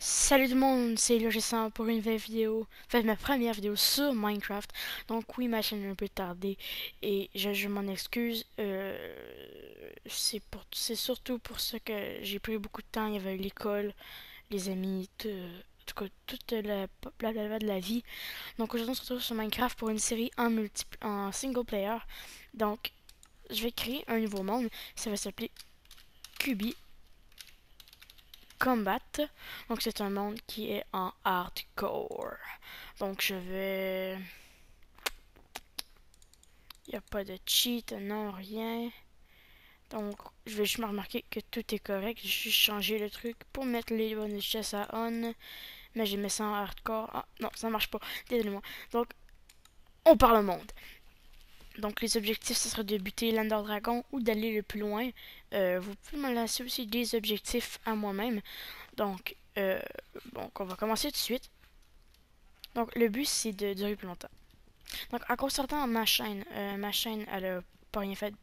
Salut tout le monde, c'est Logicent pour une nouvelle vidéo, enfin ma première vidéo sur Minecraft. Donc oui, ma chaîne est un peu tardée et je m'en excuse. C'est surtout pour ça que j'ai pris beaucoup de temps. Il y avait l'école, les amis, en tout cas toute la blablabla de la vie. Donc aujourd'hui on se retrouve sur Minecraft pour une série en single player. Donc je vais créer un nouveau monde. Ça va s'appeler Cubi Combat. Donc c'est un monde qui est en hardcore. Donc je vais... Il n'y a pas de cheat, non, rien. Donc je vais juste me remarquer que tout est correct. J'ai juste changé le truc pour mettre les bonnes chess à on. Mais j'ai mis ça en hardcore. Ah non, ça marche pas. Désolé-moi. Donc on parle au monde. Donc les objectifs, ce serait de buter l'Ender Dragon ou d'aller le plus loin. Vous pouvez me lancer aussi des objectifs à moi-même. Donc on va commencer tout de suite. Donc le but c'est de durer plus longtemps. Donc en constatant ma chaîne elle a pas rien fait.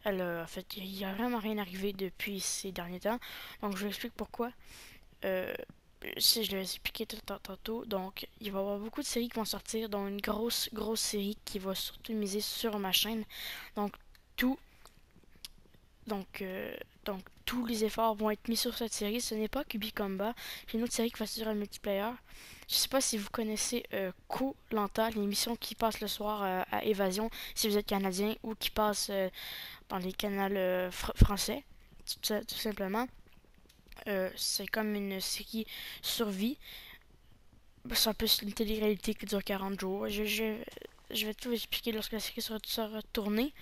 En fait, il n'y a vraiment rien arrivé depuis ces derniers temps. Donc je vous explique pourquoi. Euh, si je l'ai expliqué tantôt, donc il va y avoir beaucoup de séries qui vont sortir, dont une grosse série qui va surtout miser sur ma chaîne. Donc tout Donc, euh, donc tous les efforts vont être mis sur cette série. Ce n'est pas Cubi Combat. J'ai une autre série qui va sur un multiplayer. Je sais pas si vous connaissez Koh Lanta, l'émission qui passe le soir à Évasion, si vous êtes canadien, ou qui passe dans les canaux français, tout simplement. C'est comme une série survie. C'est un peu une télé-réalité qui dure 40 jours. Je vais tout vous expliquer lorsque la série sera tournée.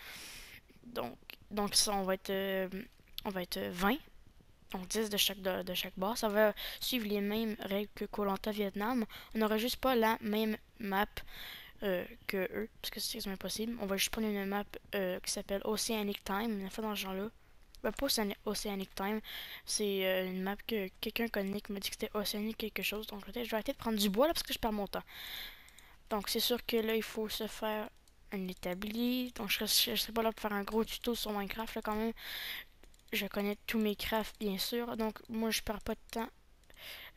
Donc, donc ça, on va être 20. Donc 10 de chaque bord. Ça va suivre les mêmes règles que koh Vietnam. On n'aura juste pas la même map que eux, parce que c'est impossible. On va juste prendre une map qui s'appelle Oceanic Time, une fois dans ce genre-là. Ben, pas Oceanic Time, c'est une map que quelqu'un connaît qui m'a dit que c'était Oceanic quelque chose. Donc peut-être je vais arrêter de prendre du bois là parce que je perds mon temps. Donc c'est sûr que là il faut se faire un établi. Donc je serai pas là pour faire un gros tuto sur Minecraft là quand même. Je connais tous mes crafts bien sûr. Donc moi je perds pas de temps.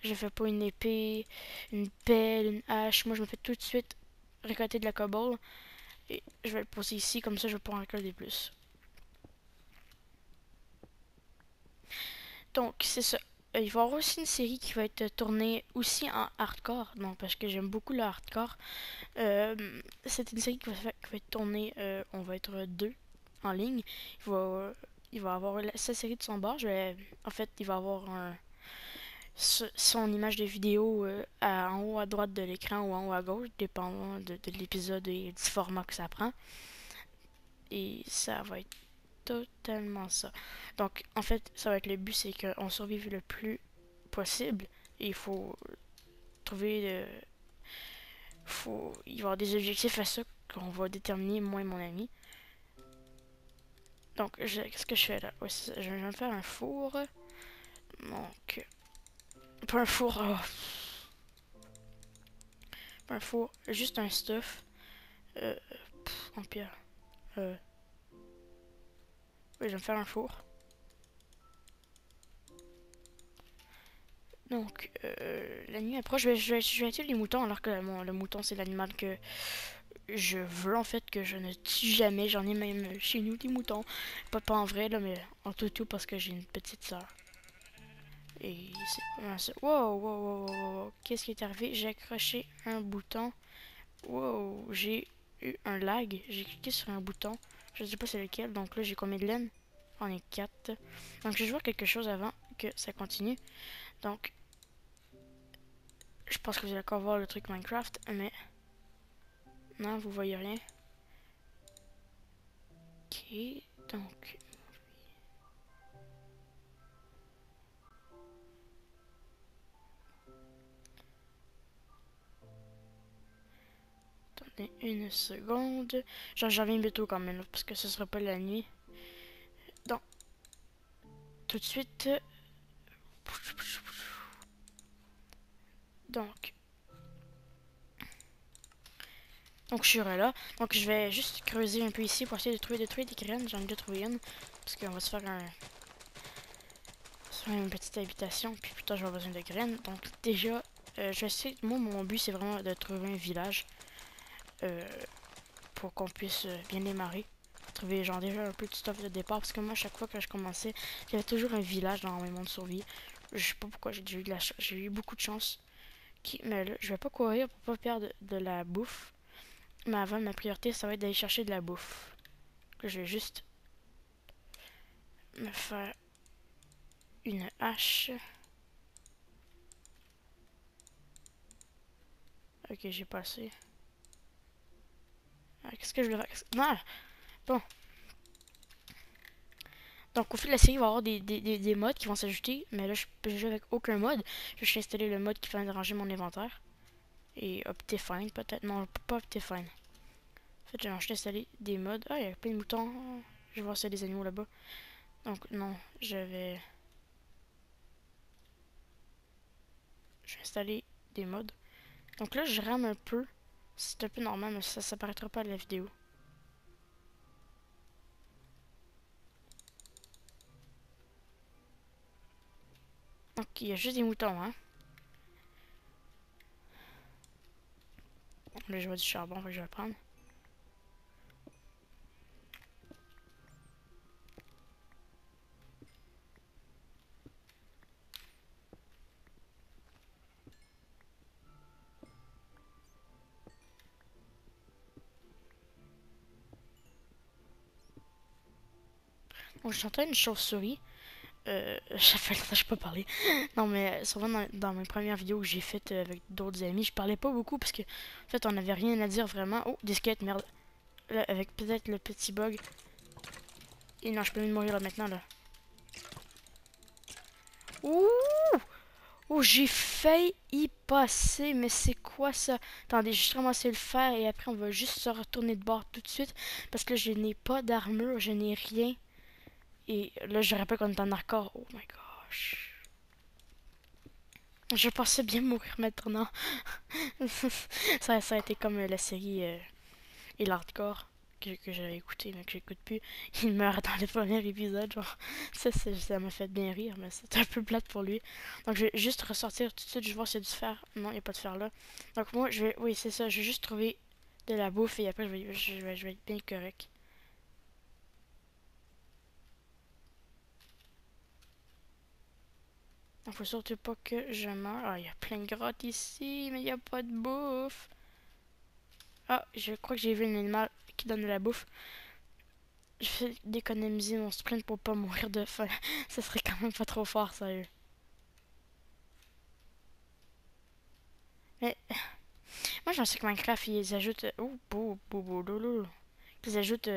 Je fais pas une épée, une pelle, une hache. Moi je me fais tout de suite récolter de la cobble. Et je vais le poser ici, comme ça je vais pouvoir en récolter plus. Donc c'est ça. Il va y avoir aussi une série qui va être tournée aussi en hardcore. Donc parce que j'aime beaucoup le hardcore. Euh, c'est une série qui va être tournée. On va être deux en ligne. Il va avoir sa série de son bord. En fait, il va avoir son image de vidéo en haut à droite de l'écran ou en haut à gauche, dépendant de l'épisode et du format que ça prend. Et ça va être totalement ça. Donc, en fait, ça va être le but, c'est qu'on survive le plus possible. Et il faut trouver. Il va y avoir des objectifs à ça qu'on va déterminer, moi et mon ami. Donc, qu'est-ce que je fais là? Ouais, je viens de faire un four. Donc, pas un four. Oh, pas un four, juste un stuff. Euh, en pierre. Euh, oui, je vais me faire un four. Donc, la nuit approche, je vais tuer les moutons alors que le mouton c'est l'animal que je veux en fait que je ne tue jamais. J'en ai même chez nous des moutons. Pas en vrai là, mais en tout parce que j'ai une petite soeur. Et c'est vraiment ça. Wow. Qu'est-ce qui est arrivé? J'ai accroché un bouton. Wow, j'ai eu un lag. J'ai cliqué sur un bouton. Je sais pas c'est lequel. Donc là, j'ai combien de laine? On est 4. Donc je vais voir quelque chose avant que ça continue. Donc, je pense que vous allez encore voir le truc Minecraft, mais non, vous voyez rien. Ok, donc attendez une seconde. Genre j'en viens bientôt quand même, parce que ce sera pas la nuit. Donc, tout de suite. Donc, donc je suis là. Donc je vais juste creuser un peu ici pour essayer de trouver des graines. J'en ai déjà trouvé une. Parce qu'on va se faire une petite habitation, puis plus tard, j'aurai besoin de graines. Donc, déjà, je sais, moi, mon but, c'est vraiment de trouver un village euh, pour qu'on puisse bien démarrer. Trouver, genre, déjà un peu de stuff de départ, parce que moi, à chaque fois que je commençais, j'avais toujours un village dans mes mondes de survie. Je sais pas pourquoi, j'ai eu beaucoup de chance. Mais là, je vais pas courir pour pas perdre de la bouffe. Mais avant, ma priorité, ça va être d'aller chercher de la bouffe. Là, je vais juste me faire une hache. Ok, j'ai passé. Ah, qu'est-ce que je vais faire? Non! Bon. Donc, au fil de la série, il va y avoir des mods qui vont s'ajouter. Mais là, je peux jouer avec aucun mod. Je vais installer le mode qui va ranger mon inventaire. Et Optifine, peut-être. Non, pas Optifine. En fait, j'ai installé des mods. Ah, il y a plein de moutons. Je vais voir s'il y a des animaux là-bas. Donc, non, je vais installer des mods. Donc là, je rame un peu. C'est un peu normal, mais ça s'apparaîtra pas à la vidéo. Donc, il y a juste des moutons, hein. Là, je vois du charbon, que je vais le prendre. Donc, j'entends une chauve-souris. Ça fait longtemps que je peux pas parler. Non, mais souvent dans mes premières vidéos que j'ai faites avec d'autres amis, je parlais pas beaucoup parce que, en fait, on n'avait rien à dire vraiment. Oh, des squelettes, merde. Là, avec peut-être le petit bug. Et non, je peux même mourir là maintenant, là. Ouh! Oh, j'ai failli y passer, mais c'est quoi ça? Attendez, je vais ramasser le fer et après on va juste se retourner de bord tout de suite. Parce que je n'ai pas d'armure, je n'ai rien. Et là, je rappelle qu'on est en hardcore. Oh my gosh. Je pensais bien mourir maintenant. Ça a été comme la série et l'hardcore que j'avais écouté, mais que j'écoute plus. Il meurt dans le premier épisode, genre. Ça m'a fait bien rire, mais c'est un peu plate pour lui. Donc je vais juste ressortir tout de suite, je vais voir s'il y a du fer. Non, il n'y a pas de fer là. Donc moi, je vais. Oui, c'est ça, je vais juste trouver de la bouffe et après je vais être bien correct. Il faut surtout pas que je meure. Ah, il y a plein de grottes ici, mais il n'y a pas de bouffe. Ah, je crois que j'ai vu un animal qui donne de la bouffe. Je vais d'économiser mon sprint pour pas mourir de faim. Ça serait quand même pas trop fort, sérieux. Mais moi, je sais que Minecraft, ils ajoutent. Oh, ils ajoutent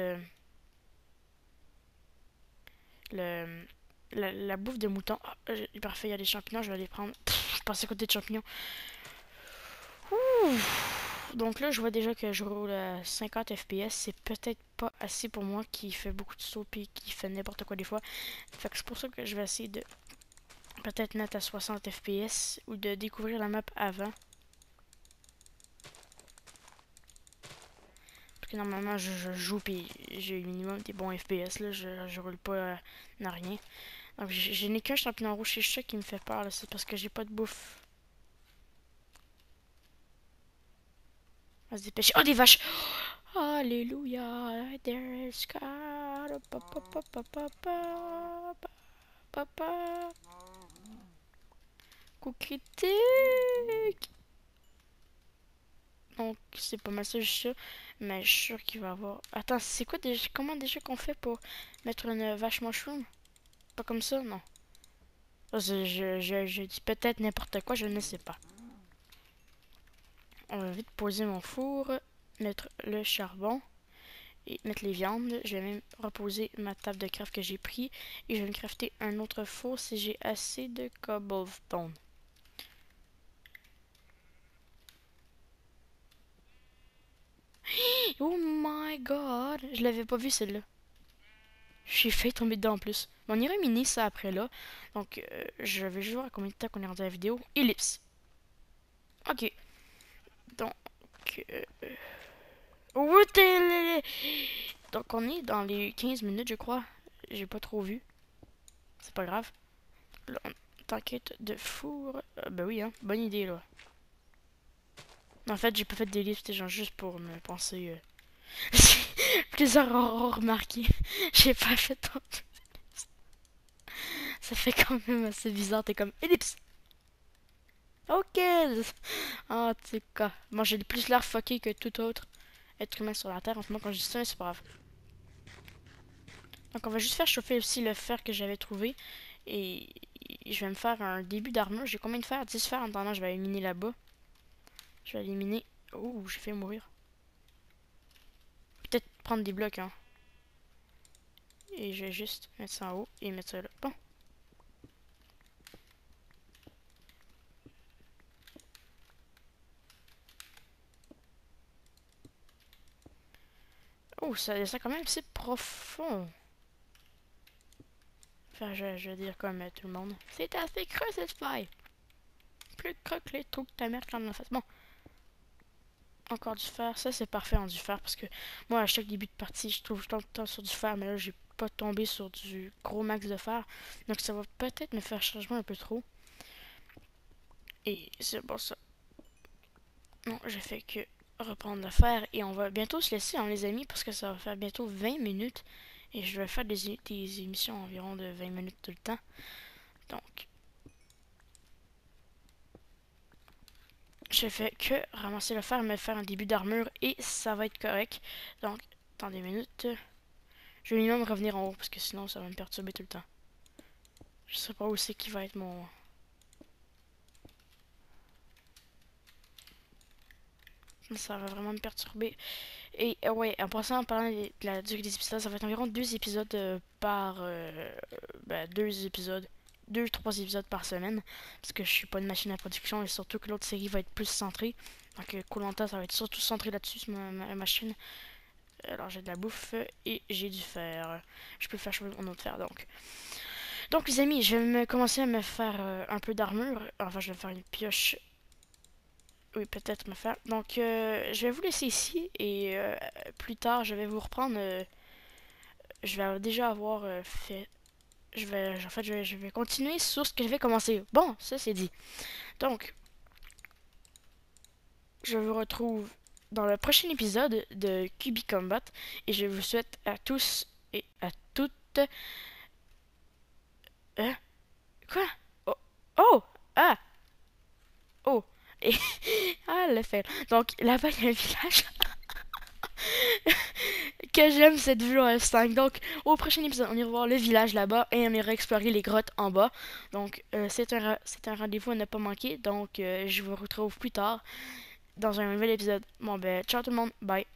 le, la bouffe de mouton. Ah, parfait, il y a des champignons, je vais les prendre. Pff, je passais à côté de champignons. Ouh. Donc là, je vois déjà que je roule à 50 FPS. C'est peut-être pas assez pour moi qui fait beaucoup de sauts et qui fait n'importe quoi des fois. Fait que c'est pour ça que je vais essayer de peut-être mettre à 60 FPS ou de découvrir la map avant. Parce que normalement, je joue puis j'ai minimum des bons FPS. Là, je roule pas à rien. Donc, je n'ai qu'un champignon rouge. C'est ça qui me fait peur. C'est parce que j'ai pas de bouffe. On va se dépêcher. Oh, des vaches! Alléluia! There is God. Papa. Coup critique! Donc, c'est pas mal ça, juste ça. Mais je suis sûr qu'il va y avoir. Attends, c'est quoi déjà? Comment déjà qu'on fait pour mettre une vache mushroom? Pas comme ça, non. Je dis peut-être n'importe quoi, je ne sais pas. On va vite poser mon four, mettre le charbon et mettre les viandes. Je vais même reposer ma table de craft que j'ai pris et je vais me crafter un autre four si j'ai assez de cobblestone. Oh my god, je l'avais pas vu celle-là. J'ai failli tomber dedans en plus. Mais on ira miner ça après là. Donc je vais juste voir à combien de temps qu'on est rendu à la vidéo. Ellipse. Ok. Donc oh, donc on est dans les 15 minutes je crois. J'ai pas trop vu. C'est pas grave. Là, t'inquiète de four. Ben oui, hein. Bonne idée, là. En fait, j'ai pas fait des livres, c'était genre juste pour me penser. Plusieurs auront remarqué. J'ai pas fait tant. Ça fait quand même assez bizarre. T'es comme ellipse. Ok. En tout cas. Bon, j'ai plus l'air fucké que tout autre être humain sur la Terre en ce moment quand je dis ça, mais c'est pas grave. Donc, on va juste faire chauffer aussi le fer que j'avais trouvé. Et je vais me faire un début d'armure. J'ai combien de fer? 10 fer. En attendant, je vais éliminer là-bas. Je vais éliminer. Oh, j'ai fait mourir. Peut-être prendre des blocs, hein. Et je vais juste mettre ça en haut et mettre ça là. Bon. Oh, ça quand même c'est profond. Enfin, je vais dire comme tout le monde. C'est assez creux cette faille. Plus creux que les trous que ta mère quand en face. Bon. Encore du fer. Ça c'est parfait en du fer parce que moi à chaque début de partie je trouve tout le temps sur du fer. Mais là j'ai pas tombé sur du gros max de fer. Donc ça va peut-être me faire changement un peu trop. Et c'est bon ça. Non, j'ai fait que reprendre le fer. Et on va bientôt se laisser, hein, les amis, parce que ça va faire bientôt 20 minutes. Et je vais faire des émissions environ de 20 minutes tout le temps. Donc, j'ai fait que ramasser le fer, me faire un début d'armure et ça va être correct. Donc, attendez une minute. Je vais minimum revenir en haut parce que sinon ça va me perturber tout le temps. Je sais pas où c'est qui va être mon... Ça va vraiment me perturber. Et ouais, en passant, en parlant de la durée des épisodes, ça va être environ 2 épisodes par... 2 épisodes. 2-3 épisodes par semaine. Parce que je suis pas une machine à production et surtout que l'autre série va être plus centrée. Donc koh ça va être surtout centré là-dessus, sur ma machine. Alors j'ai de la bouffe et j'ai du fer. Je peux faire chauffer mon autre fer donc. Donc les amis, je vais commencer à me faire un peu d'armure. Enfin, je vais faire une pioche. Oui, peut-être me faire. Donc, je vais vous laisser ici et plus tard, je vais vous reprendre. Je vais déjà avoir fait. En fait, je vais continuer sur ce que j'avais commencé. Bon, ça c'est dit. Donc, je vous retrouve dans le prochain épisode de QB Combat et je vous souhaite à tous et à toutes. Hein? Quoi? Oh! Oh! Ah! Oh! Et. Ah, le fait. Donc, là-bas, il y a un village. Que j'aime cette vue en F5. Donc, au prochain épisode, on ira voir le village là-bas et on ira explorer les grottes en bas. Donc, c'est un rendez-vous à ne pas manquer. Donc, je vous retrouve plus tard dans un nouvel épisode. Bon, ben, ciao tout le monde. Bye.